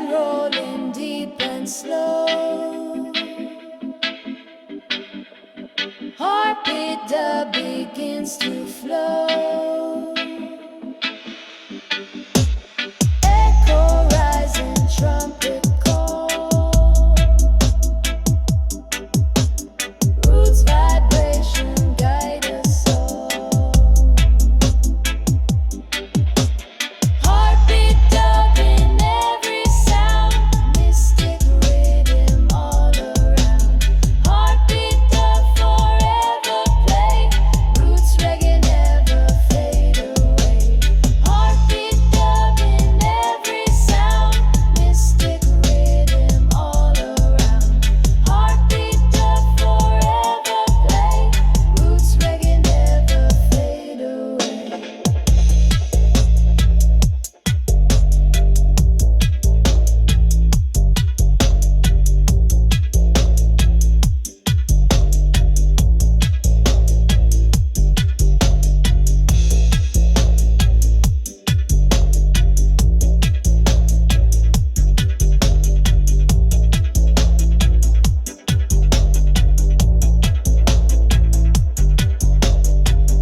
Baseline rolling deep and slow. Heartbeat that begins to flow. Echo rising, trumpet call. Roots vibration guide us all. Heartbeat dubbing every sound. Mystic rhythm all around. Heartbeat dub forever play. Roots reggae never fade away. Heartbeat dubbing every sound. Mystic rhythm all around. Heartbeat dub forever play. Roots reggae never fade away.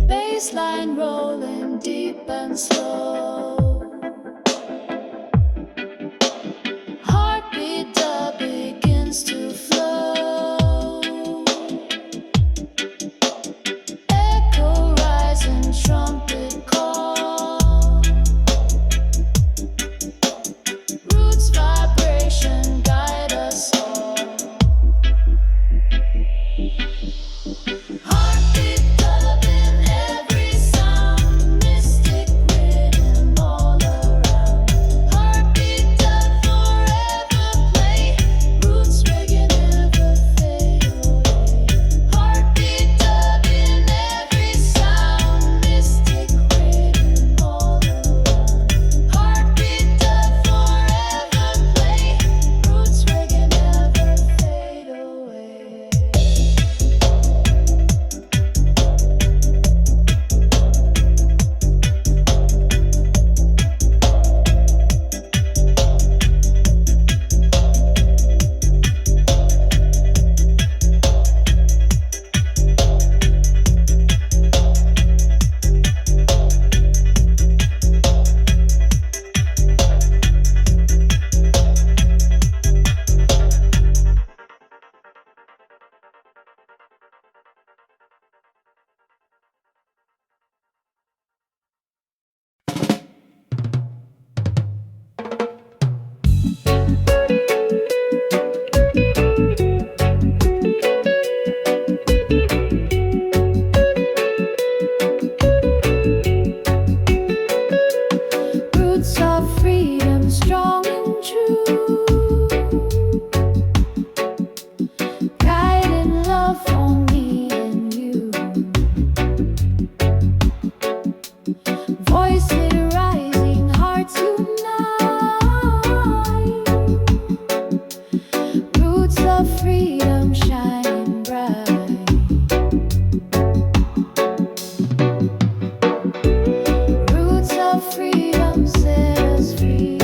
Baseline rolling deep and slow. Heartbeat that begins to flow. Echo rising, trumpet call. Roots vibration guide us all. Heartbeat dubbing every sound. Mystic rhythm all around. Heartbeat dub forever play. Roots reggae never fade away. Heartbeat dubbing every sound. Mystic rhythm all around. Heartbeat dub forever play. Roots reggae never fade away. Roots of freedom, strong and true. Guiding love for me and you. Voices rising, hearts unite. Roots of freedom shining bright. Roots of freedom set us free.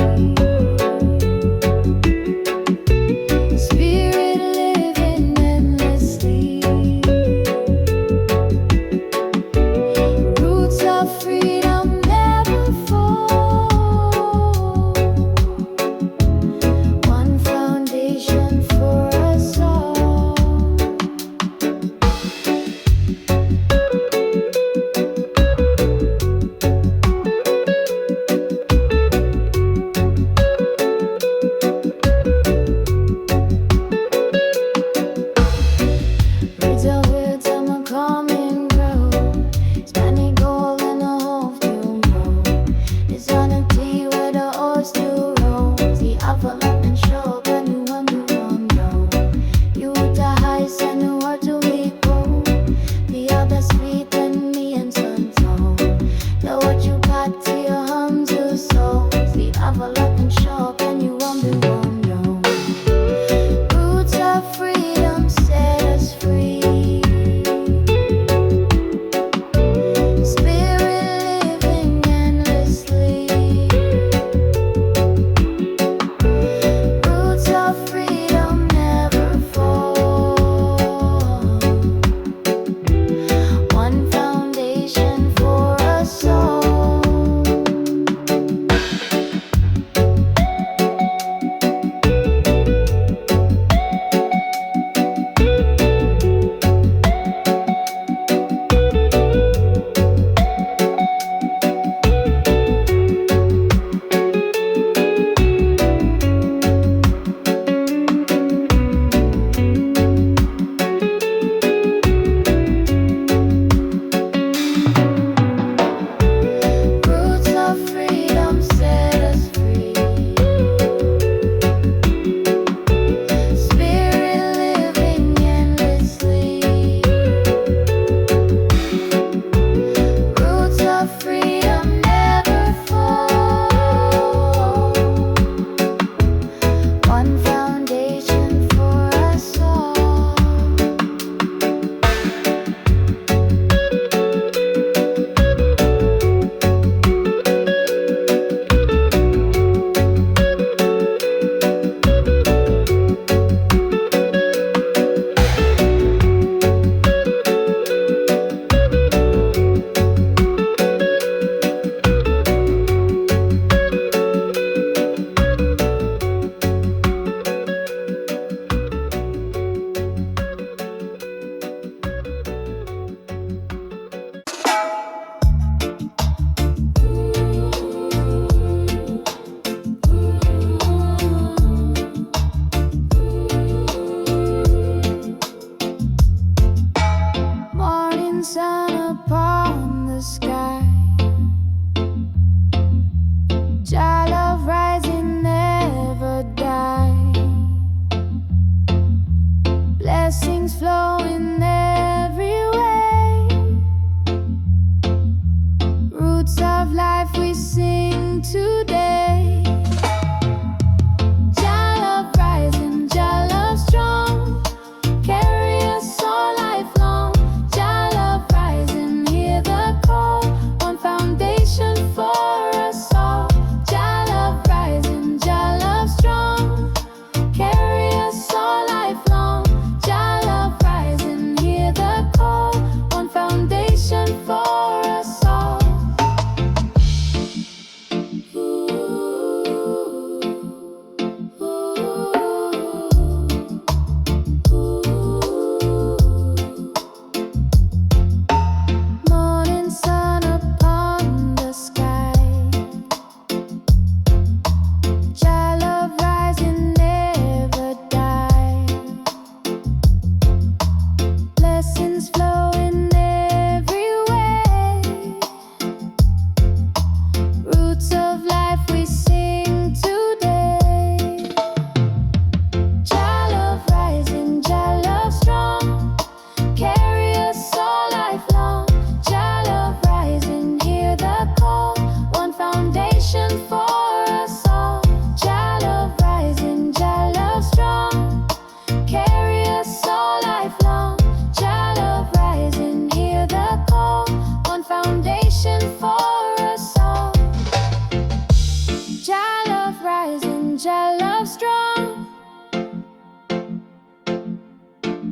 Jah love strong.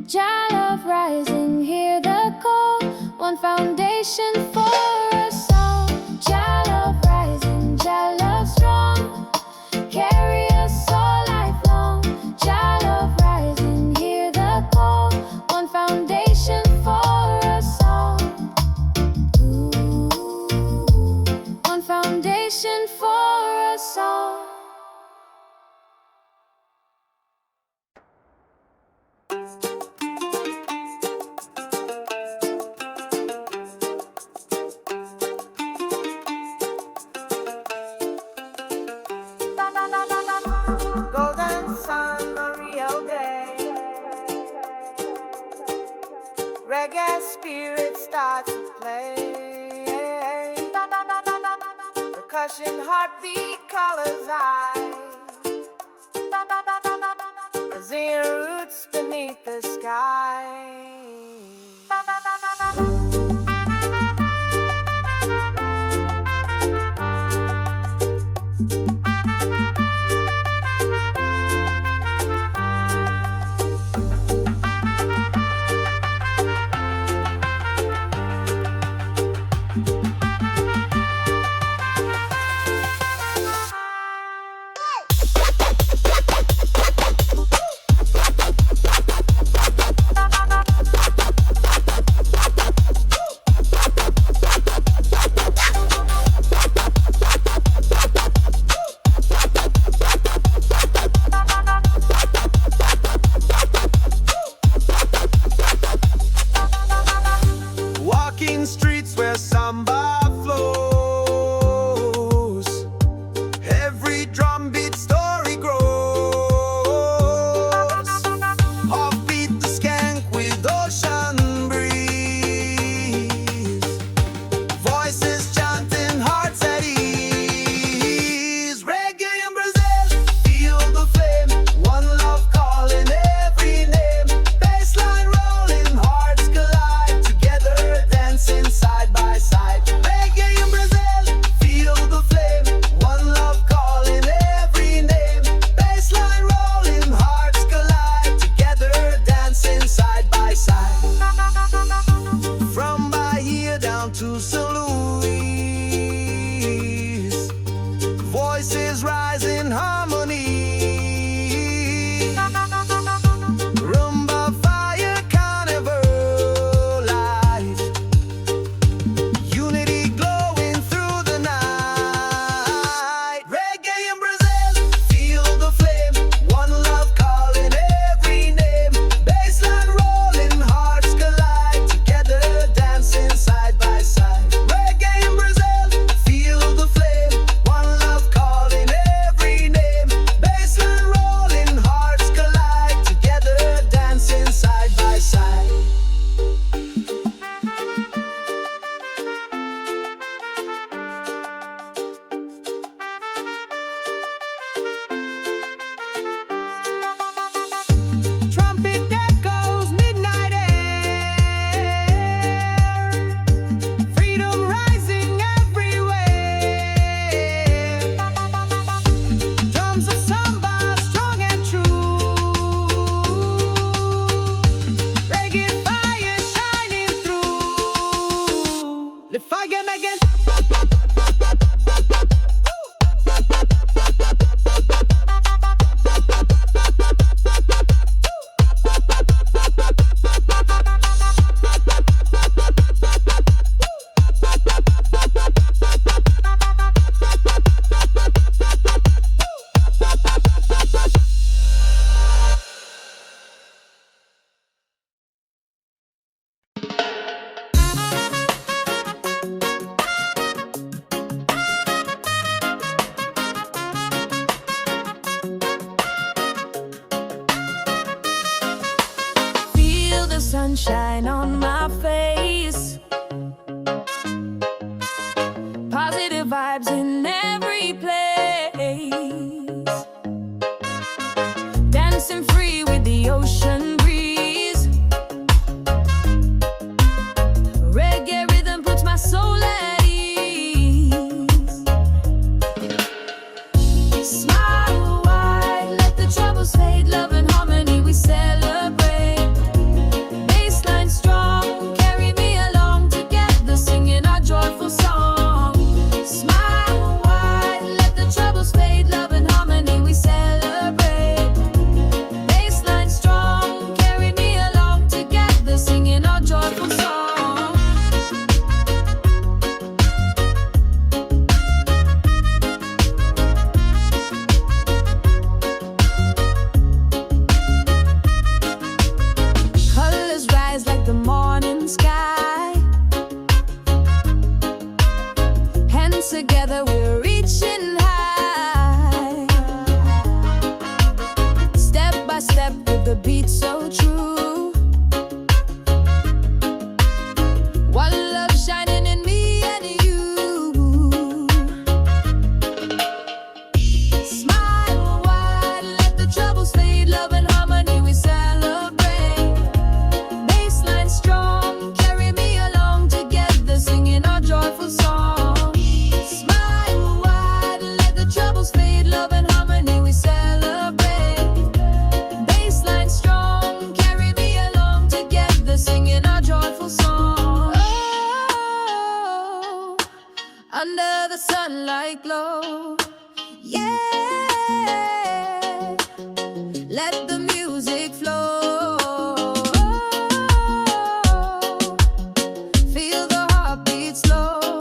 Jah love rising, hear the call. One foundation for us all. Jah love rising, Jah love strong. Carry us all lifelong. Jah love rising, hear the call. One foundation for us all. Ooh, one foundation for us all. Golden sun, a real day. Reggae spirit starts to play. Percussion, heartbeat, colors eyes. Brazilian roots beneath the sky. Walking streets where samba flows, every drumbeat story grows. Offbeat the skank with ocean breeze, voices chanting, hearts at ease. Reggae in Brazil, feel the flame, one love calling every name. Bassline rolling, hearts collide, together dancing side by side. Reggae in Brazil, feel the flame, one love calling every name. Bassline rolling, hearts collide, together dancing side by side. From Bahia down to St. Louis, voices rise in harmony. Rumba, fire, carnival life, unity glowing through the night. Reggae in Brazil, feel the flame, one love calling every name. Bassline rolling, hearts collide, together dancing side by side. Reggae in Brazil, feel the flame, one love calling every name. Bassline rolling, hearts collide, together dancing side by side. Trumpet echoes, midnight air, freedom rising everywhere. Drums of samba, strong and true. Reggae fire shining through. Lift again, again. Feel the sunshine on my face. Positive vibes in every place. Dancing free with the ocean breeze. Reggae rhythm puts my soul at ease. Smile wide. the beat so true. One love shining in me and you. Smile wide, let the troubles fade. Love and harmony we celebrate. Baseline strong, carry me along together, singing our joyful song. Smile wide, let the troubles fade. Love and harmony we celebrate. Baseline strong, carry me along together, singing our joyful song. Oh, under the sunlight glow, yeah. Let the music flow. Feel the heartbeat slow.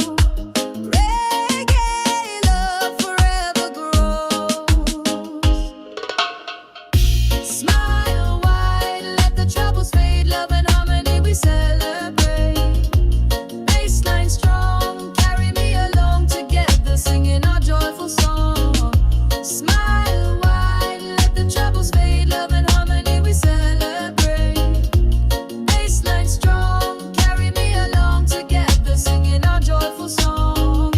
Reggae love forever grows. Smile wide, let the troubles fade. Love and harmony we celebrate. Baseline strong, carry me along together, singing our joyful song. Smile wide, let the troubles fade. Love and harmony we celebrate. Baseline strong, carry me along together, singing our joyful song.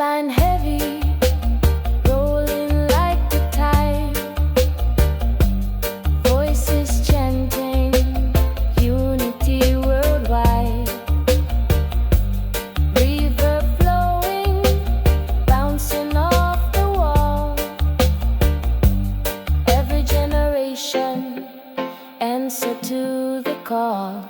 baseline heavy, rolling like the tide. Voices chanting unity worldwide. River flowing, bouncing off the wall. Every generation answer to the call.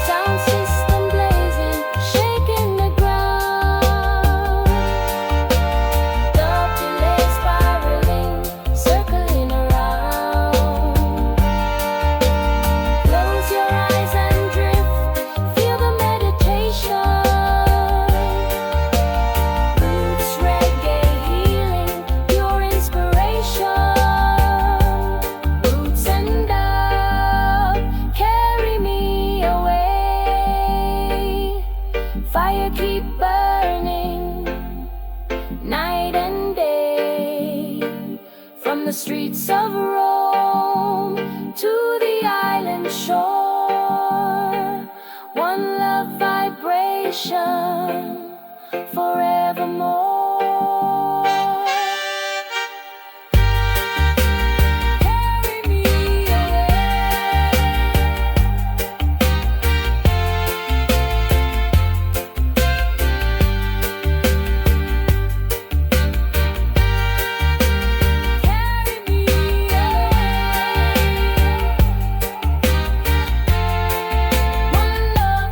Sound system blazing, shaking the ground. Double delay spiraling, circling around. Close your eyes and drift, feel the meditation. Roots reggae healing, pure inspiration. Roots and up, carry me away. Fire keep burning, night and day. From the streets of Rome to the island shore. One love vibration forevermore. Carry me away. Carry me away. One love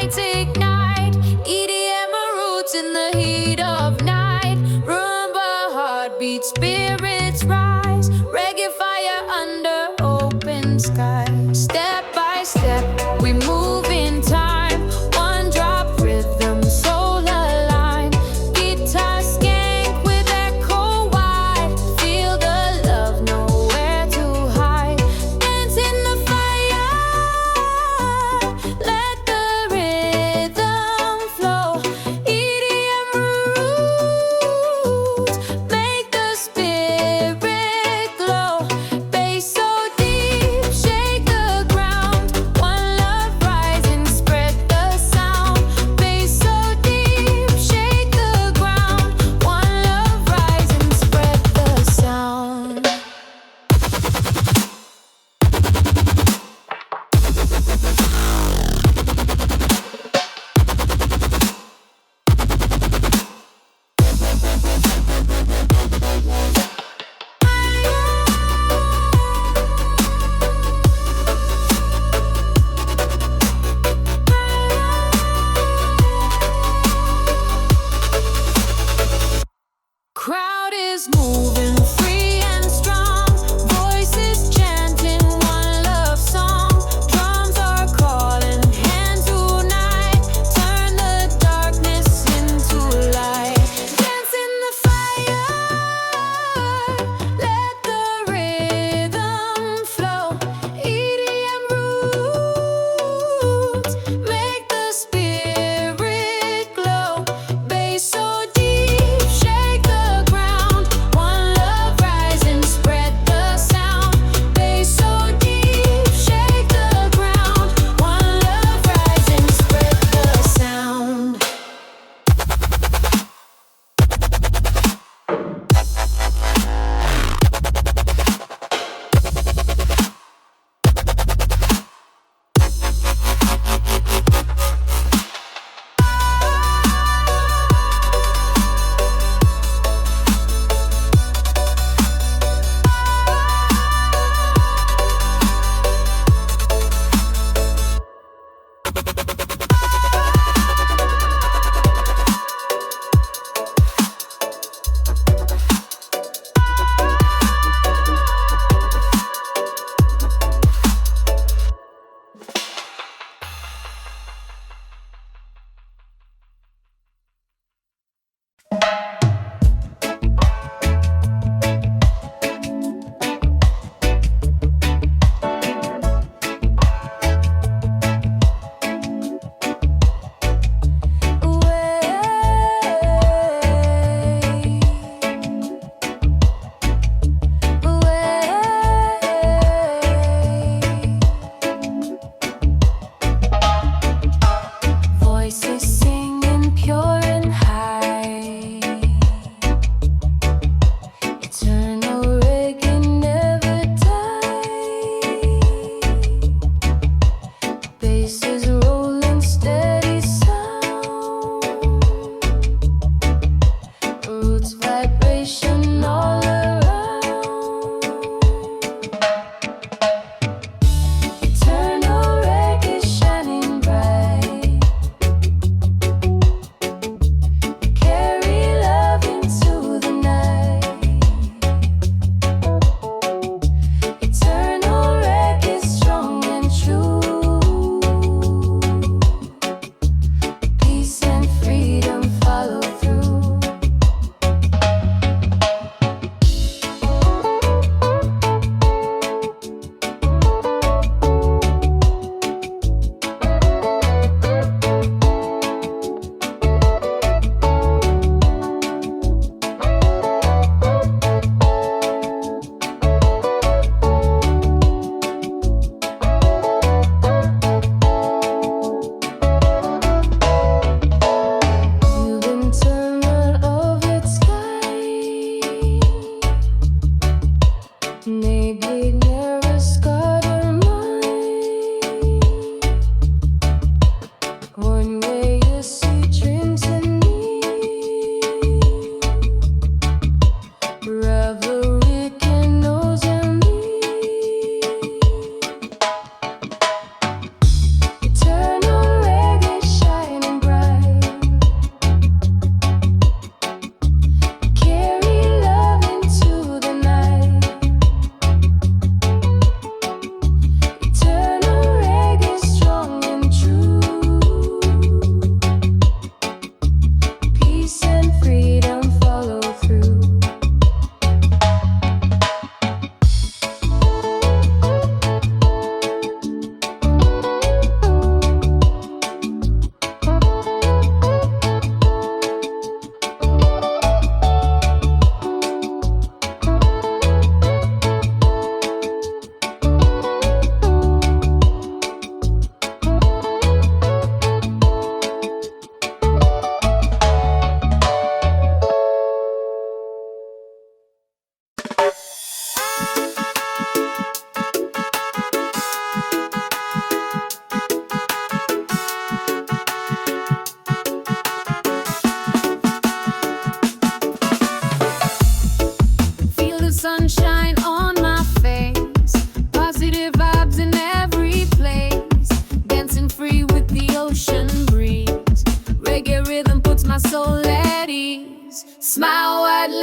lights ignite. EDM roots in the heat of night. Rumba heartbeat, spirits rise. Reggae fire under open sky. Step by step, we move in time. One drop rhythm, soul aligned. Guitar skank with echo wide. Feel the love, nowhere to hide. Dance in the fire, let the rhythm flow. EDM roots make the spirit glow. Bass so deep, shake the ground.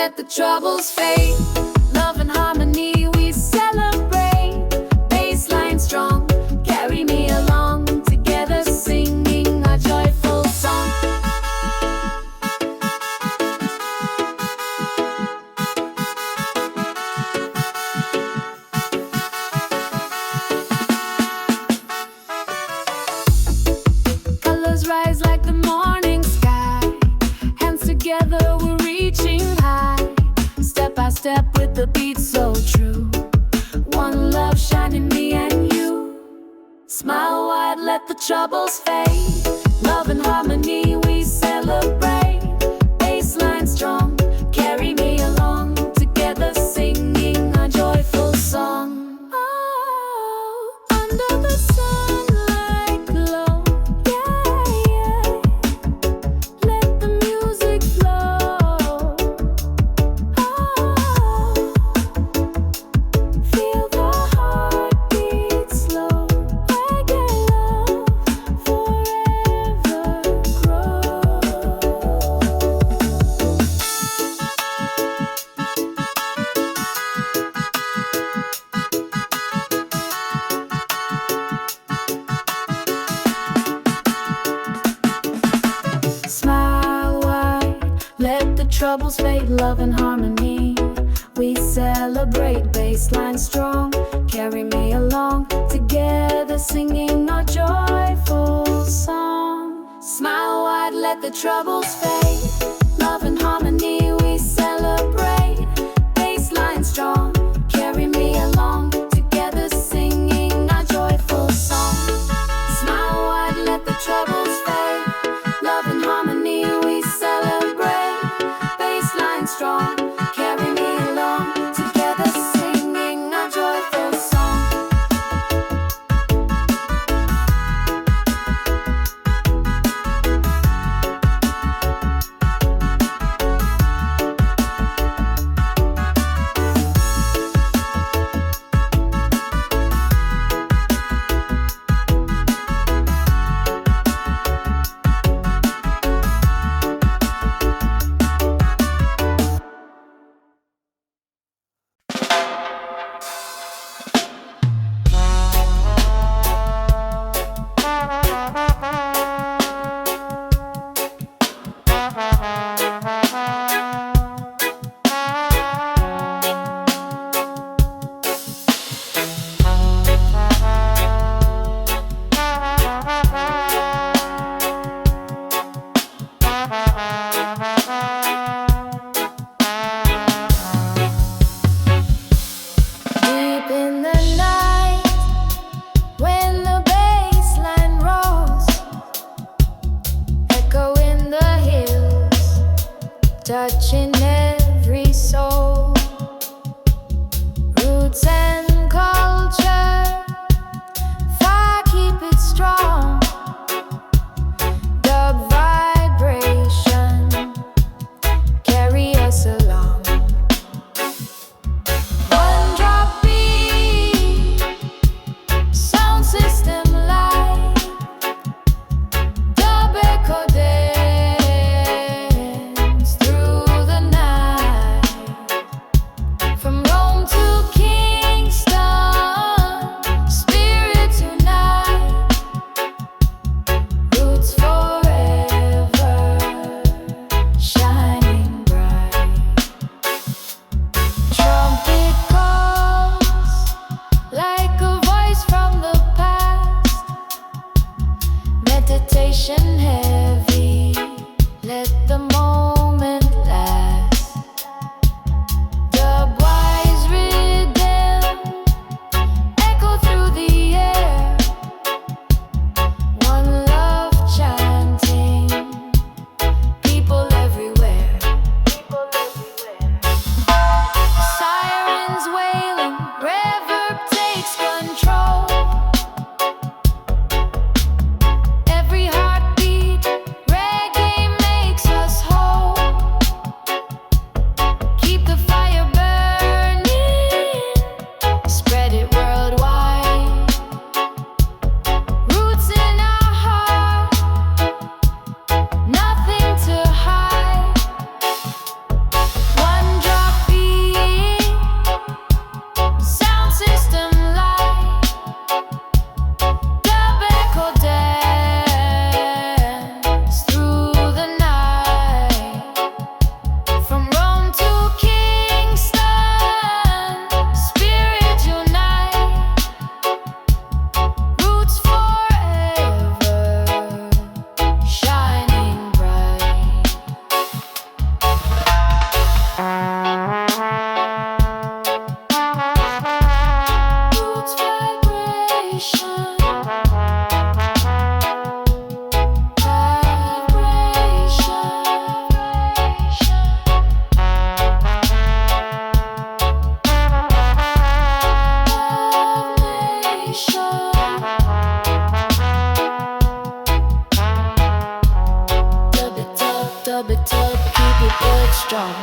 let the troubles fade. Love and harmony we celebrate. Bassline strong, carry me along. Together singing a joyful song. Colors rise like the morning sky. Hands together we're reaching high. Step by step with the beat so true. One love shining me and you. Smile wide, let the troubles fade. Love and harmony we celebrate. Bassline strong, carry me along. Together singing a joyful song. Oh, under the sunlight glow, yeah, yeah. Let the music flow. Oh, feel the heartbeat slow. Reggae love forever grow. Smile wide, let the troubles fade. Love and harmony we celebrate. Bassline strong, carry me along. Together singing our joyful song. Smile wide, let the troubles fade. Love and harmony we celebrate. Bassline strong, carry me along. Together singing our joyful song. Smile wide, let the troubles fade. Love and harmony we celebrate. Bassline strong, carry me along. Together singing our joyful song. Deep in the night, when the bass line rolls, echo in the hills, touching every soul. Roots and culture, fire keep it strong. Dub vibration, carry us along. One drop beat, sound system light. Dub echo dance through the night. From Rome to Kingston, spirits unite. Roots forever, shining bright. Trumpet calls like a voice from the past. Meditation heavy, let the moment last. Dub-wise rhythm echo through the air. One love chanting, people everywhere. Sirens wailing, reverb takes control. Every heartbeat strong.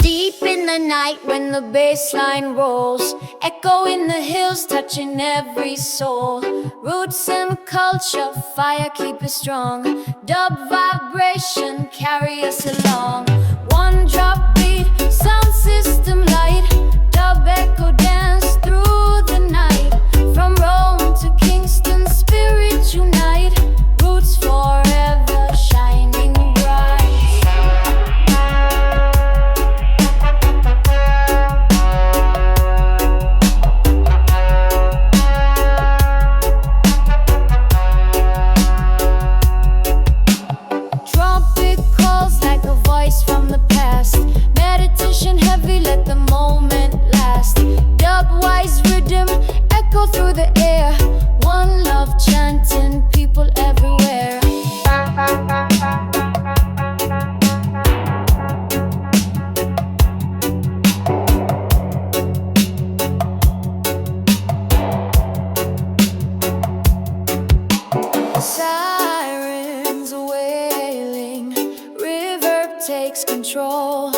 Deep in the night when the bass line rolls, echo in the hills touching every soul. Roots and culture, fire keep us strong. Dub vibration carry us along. One drop beat, sound system light. Dub echo dance through the night. From Rome to Kingston, spirit unite. Roots forever shining bright. Trumpet calls like a voice from the past. Meditation heavy, let the moment last. Dub-wise rhythm echo through the air. One love chanting, people everywhere. Sirens wailing, reverb takes control.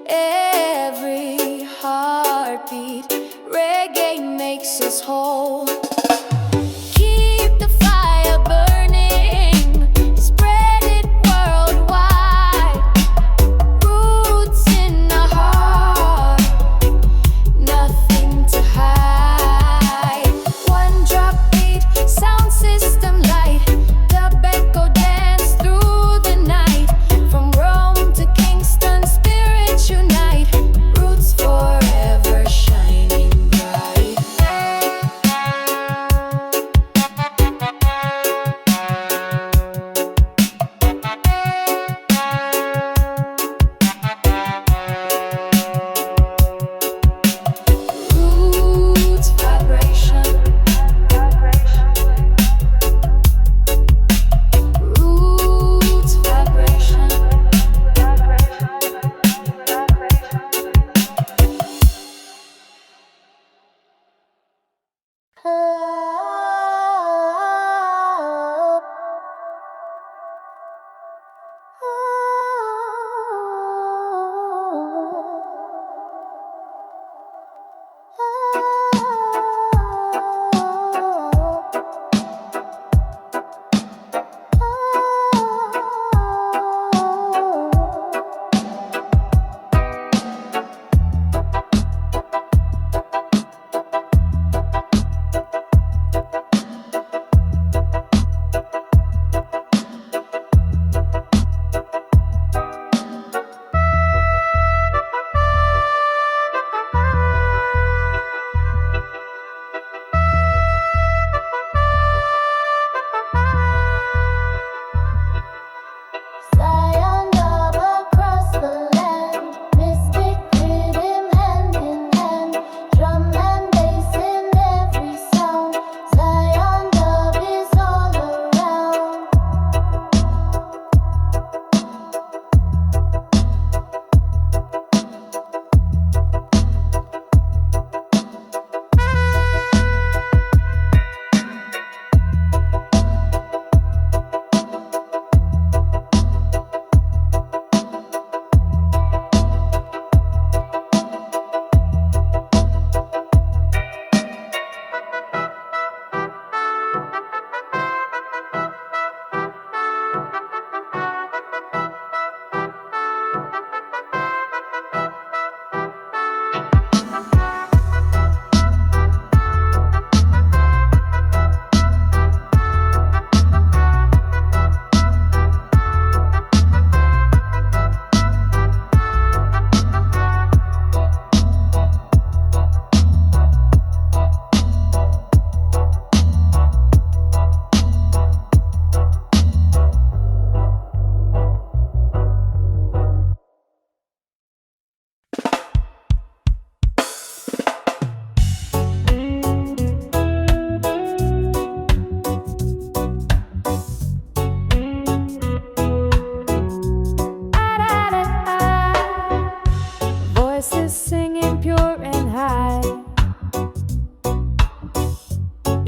Every heartbeat, reggae makes us whole.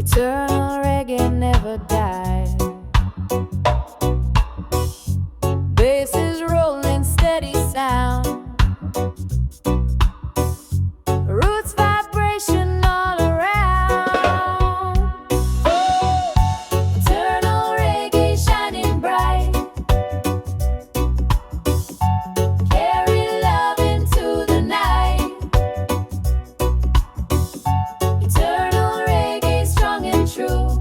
Eternal reggae never dies. Bass is rolling, steady sound. Roots vibration all around. Eternal reggae shining bright. Carry love into the night. Eternal reggae strong and true.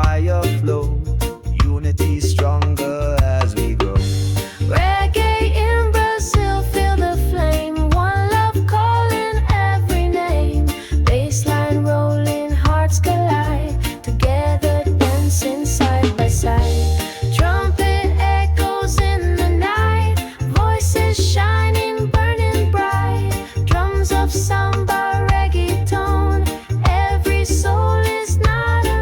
fire flow. Unity stronger as we grow. Reggae in Brazil, feel the flame. One love calling every name. Bassline rolling, hearts collide. Together dancing side by side. Trumpet echoes in the night. Voices shining, burning bright. Drums of samba, reggaeton. Every soul is not alone.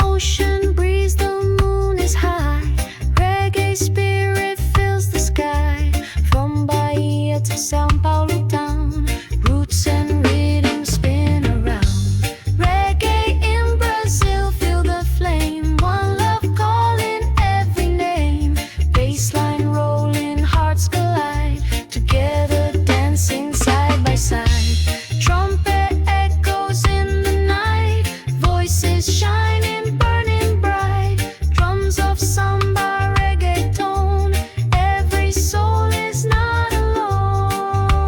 Ocean breeze, the moon is high. Reggae spirit fills the sky. From Bahia to Sao Paulo town, roots and rhythm spin around. Reggae in Brazil, feel the flame. One love calling every name. Bassline rolling, hearts collide. Together dancing side by side. Trumpet echoes in the night. Voices shining, burning bright. Drums of samba, reggaeton. Every soul is not alone.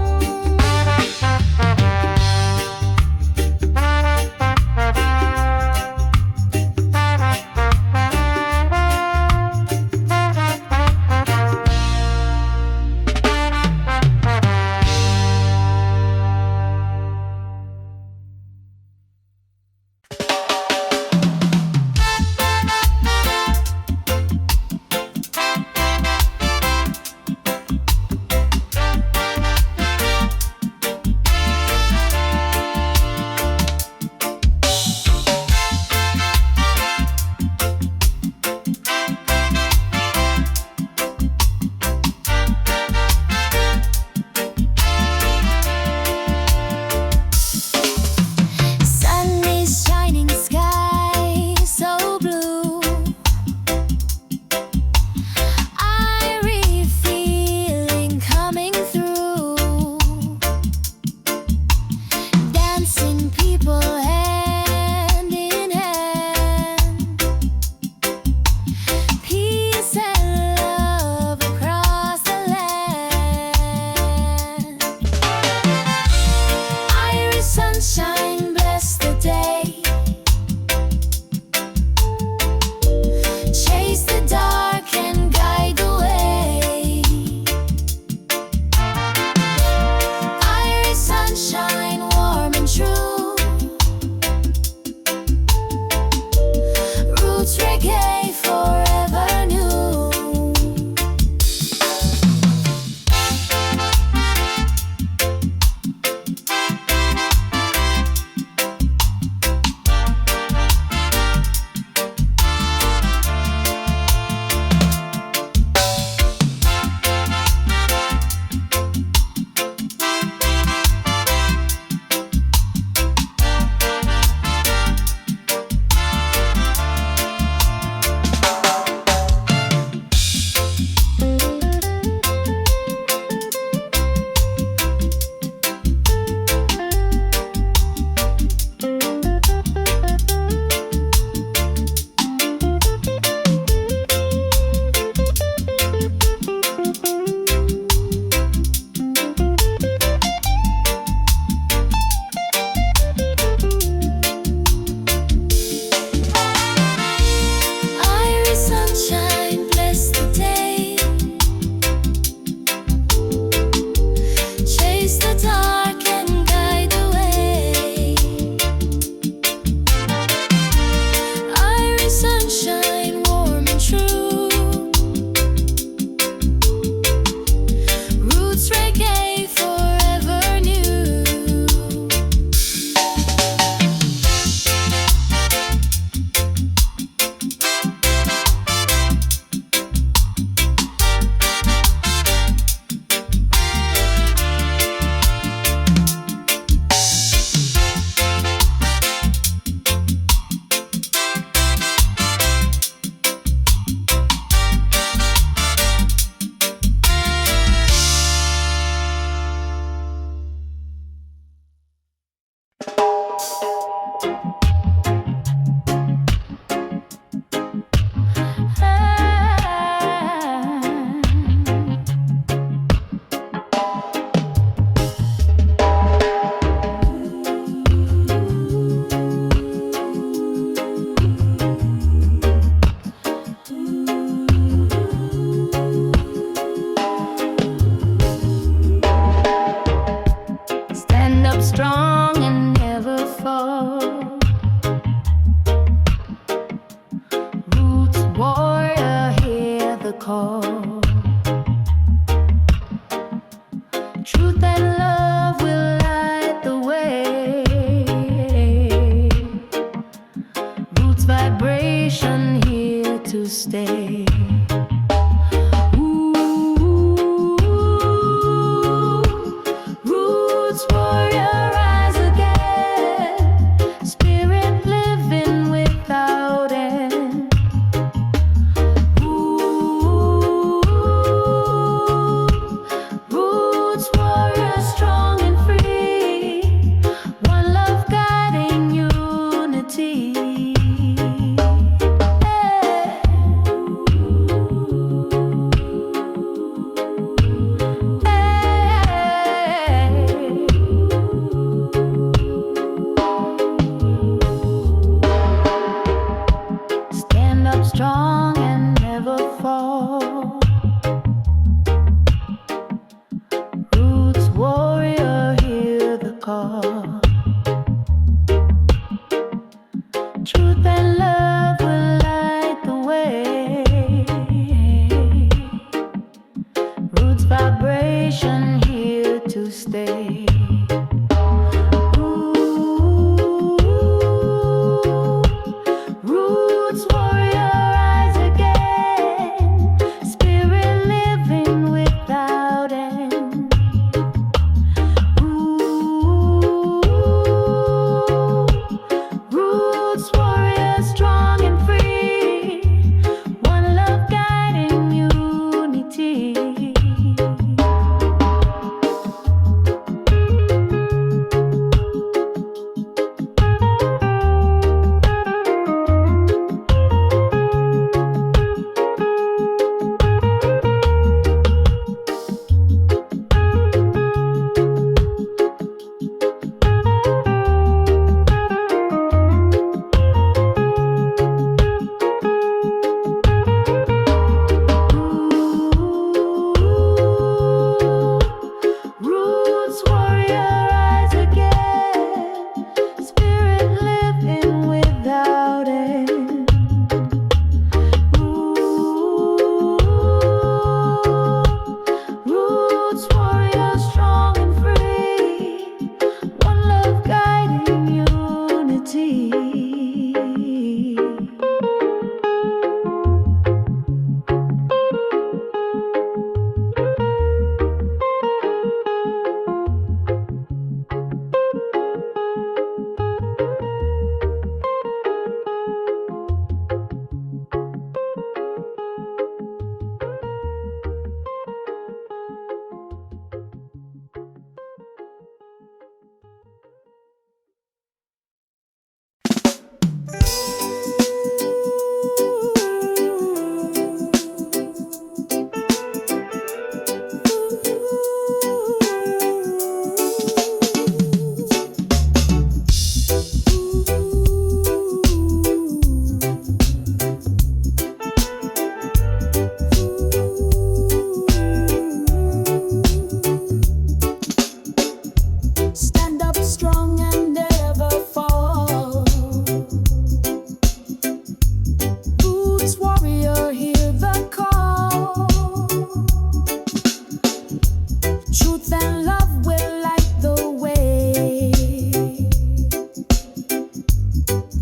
Truth and love will light the way.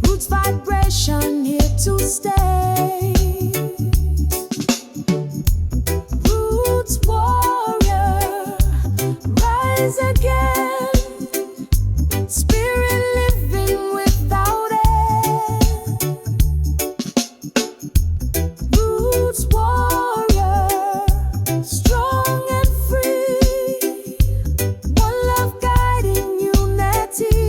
Roots vibration here to stay. Roots warrior, rise again. Spirit living without end. Roots warrior, strong and free. One love guiding unity.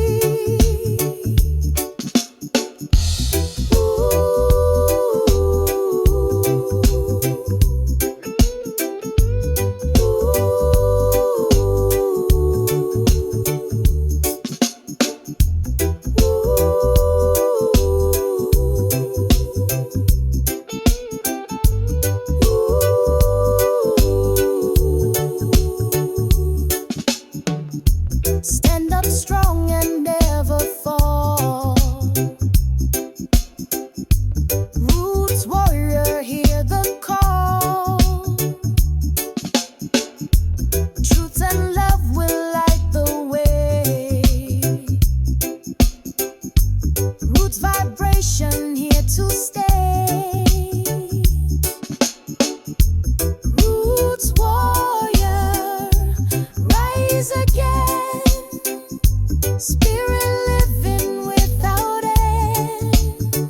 Stand up strong and never fall. Roots warrior, hear the call. Truth and love will light the way. Roots vibration here to stay. Roots warrior, rise again. Spirit living without end.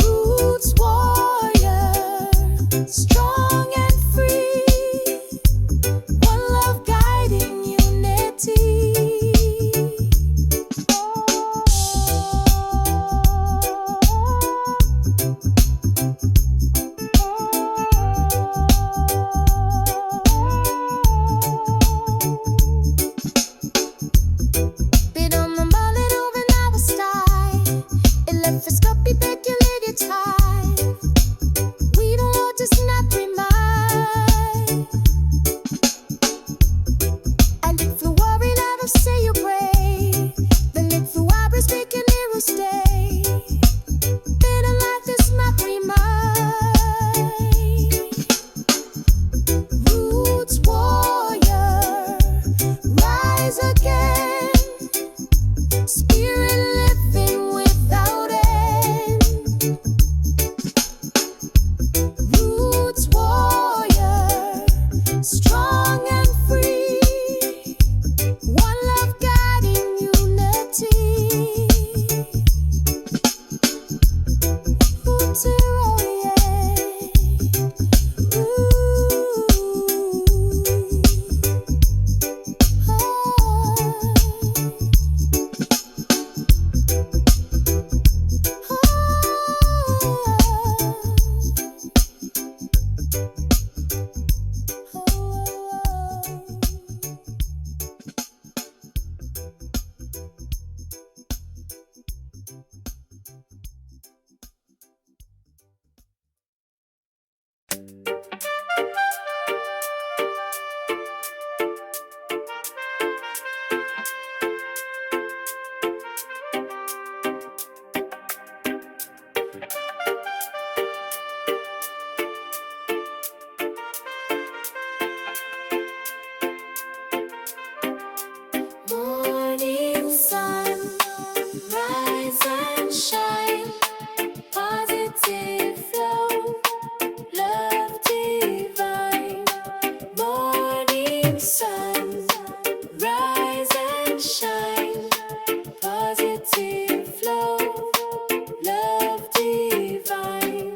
Roots warrior, strong and free. One love guiding unity. Bit on the mullet over our style. It left us copy speculated time. We don't want to snap remind. And if you worry, let us say you pray. Then let the wires make an arrow stay. Better life is not remind. Roots warrior, rise again. Spirit living without end. Roots warrior, strong and free. One love guiding unity. Roots warrior. Morning sun, rise and shine. Positive flow, love divine. Morning sun, rise and shine. Positive flow, love divine.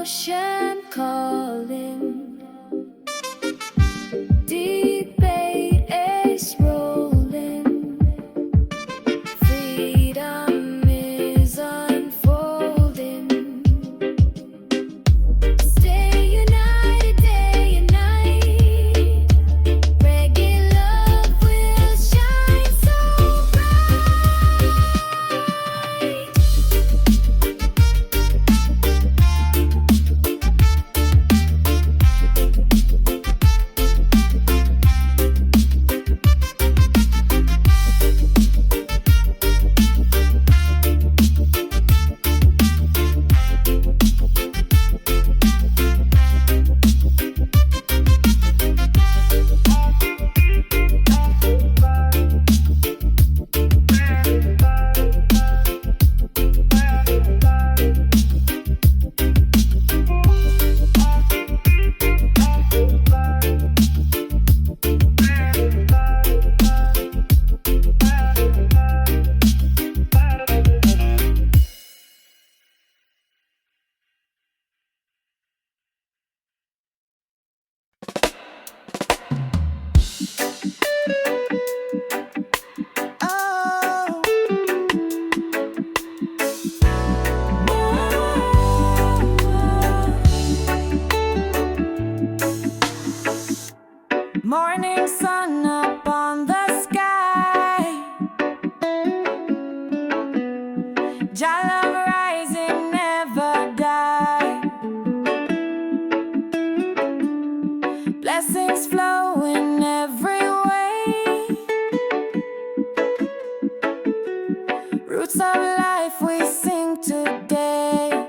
ocean calling. Debate is rolling. Freedom is unfolding. Stay united day and night. Reggae love will shine so Morning sun up on the sky. Jah love rising, never die. Blessings flowing every way. Roots of life we sing today.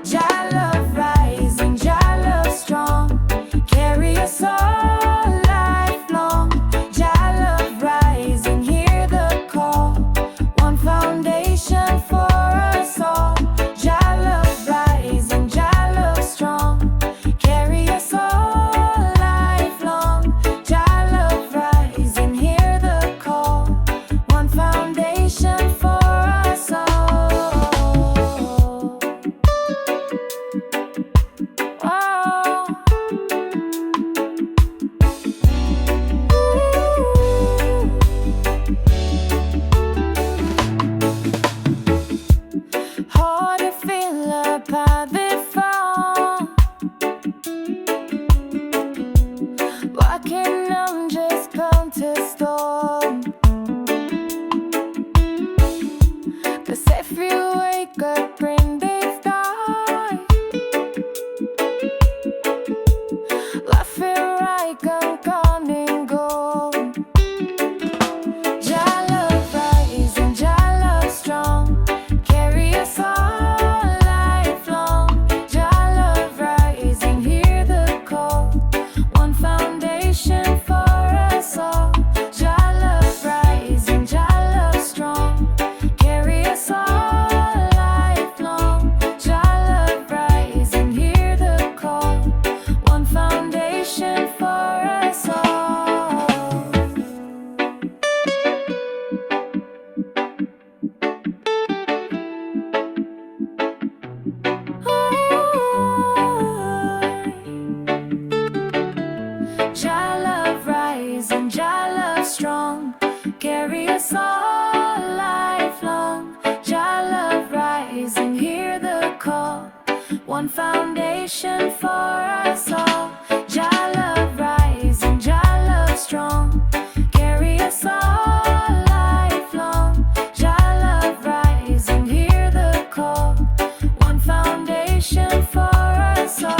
Jah love rising, Jah love strong. Carry us all lifelong. Jah love rising, hear the call. One foundation for us all. Jah love rising, Jah love strong. Carry us all lifelong. Jah love rising, hear the call. One foundation for us all. Oh. How to feel about the fall. Walking on just come to storm. Cause if you wake up in this dark, life feel right, come and go. Jah love rising, Jah love strong. Carry us all lifelong. Jah love rising, hear the call. One foundation for us all. Jah love rising, Jah love strong. Carry us all lifelong. Jah love rising, hear the call. One foundation for us all. Jah love rising, Jah love strong. Carry us all lifelong. Jah love rising, hear the call. One foundation for us all. Jah love rising, Jah love strong. Carry us all lifelong. Jah love rising, hear the call. One foundation for us all.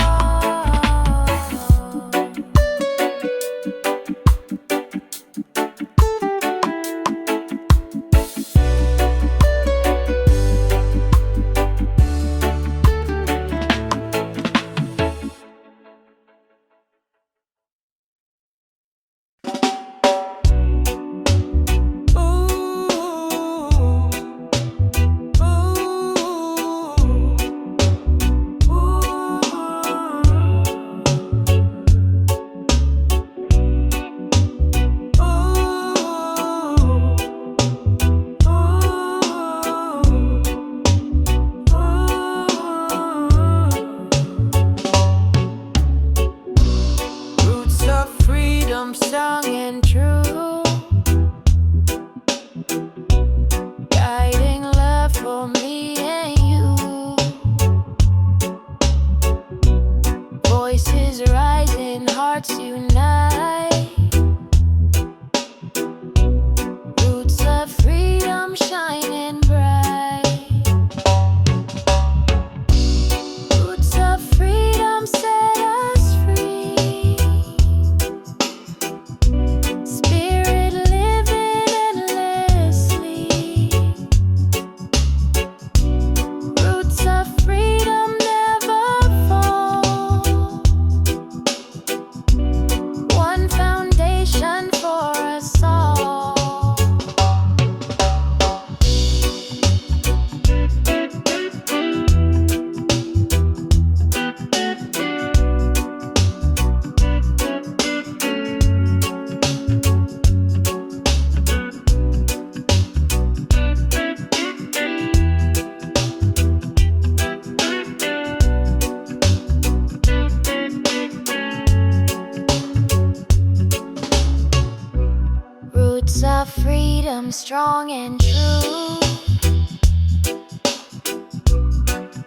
freedom strong and true,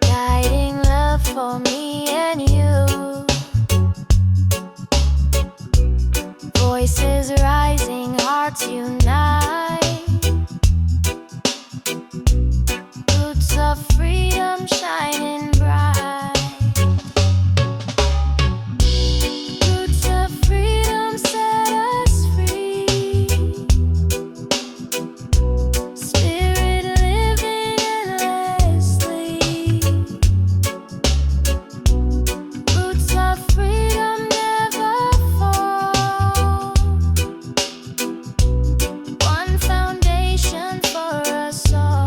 guiding love for me and you. Voices rising, hearts unite. Roots of freedom shining bright. Roots of freedom set us free. Spirit living endlessly. Roots of freedom never fall. One foundation for us all.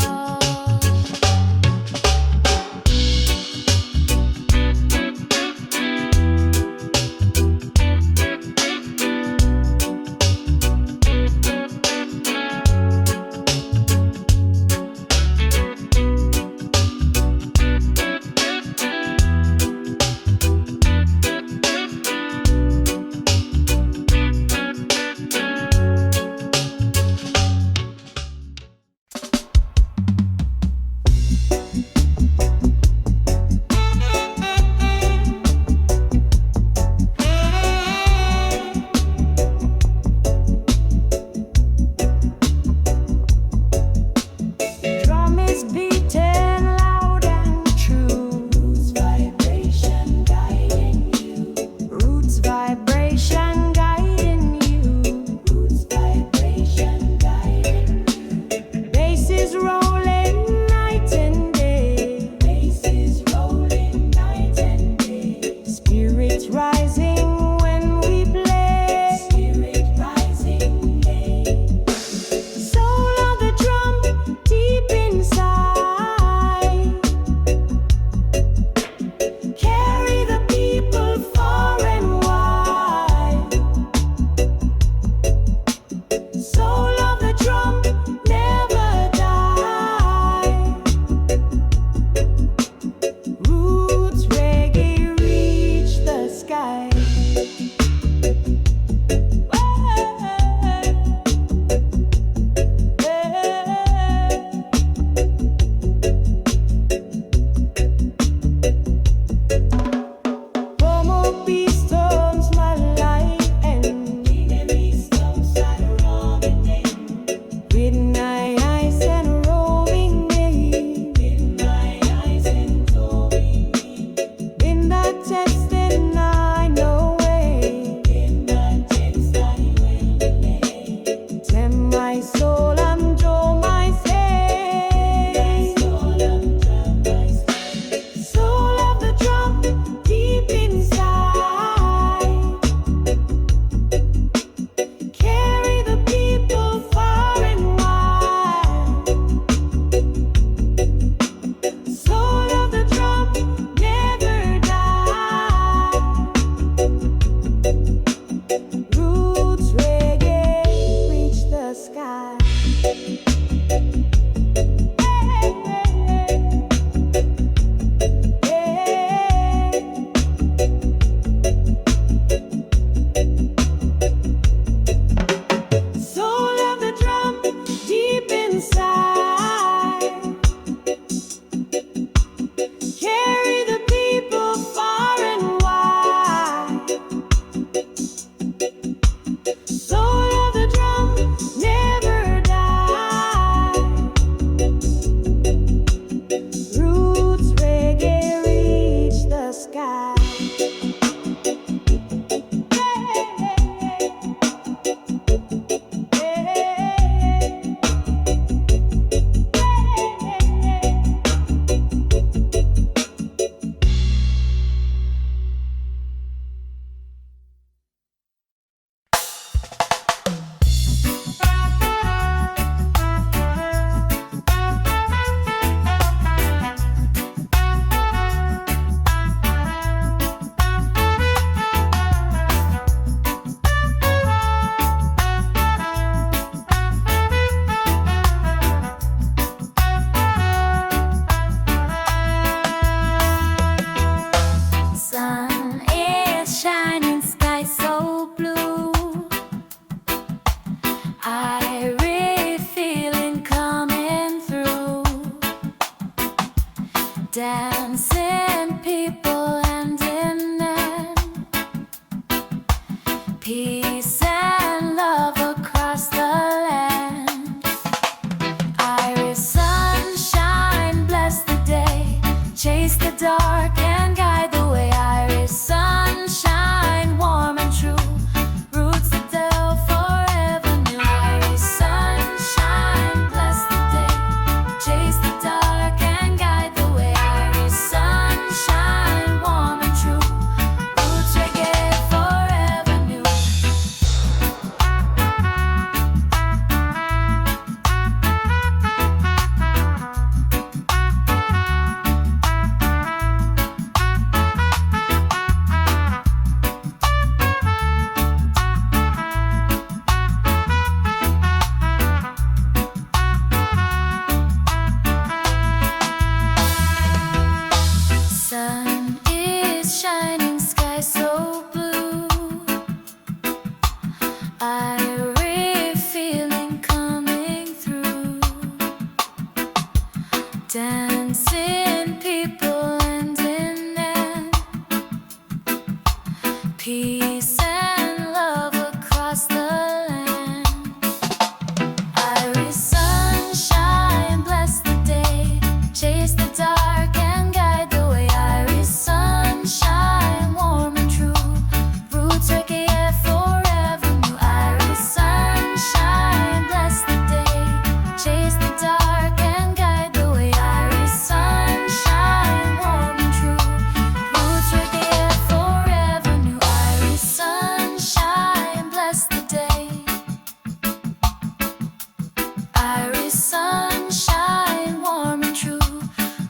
dancing people hand in hand, peace and love across the land. Irish sunshine, bless the day, chase the dark and guide the way. Irish sunshine, warm and true, roots that delve forever new. Irish sunshine, bless the day, chase the dark and guide the way. Irish sunshine, warm and true, roots reggae forever new. Sun is shining, sky so blue. Irie feeling coming through. Dancing people hand in hand, peace and love across the land. Irish sunshine, bless the day, chase the dark and guide the way. Irish sunshine, warm and true, roots reggae forever new. Irish sunshine, bless the day, chase the dark and guide the way. Irish sunshine, warm and true, roots reggae forever new. Irish sunshine, bless the day. Irish sunshine, warm and true,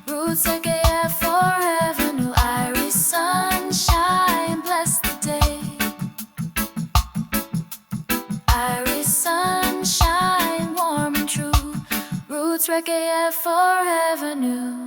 roots reggae forever new. Irish sunshine, bless the day. Irish sunshine, warm and true, roots reggae forever new.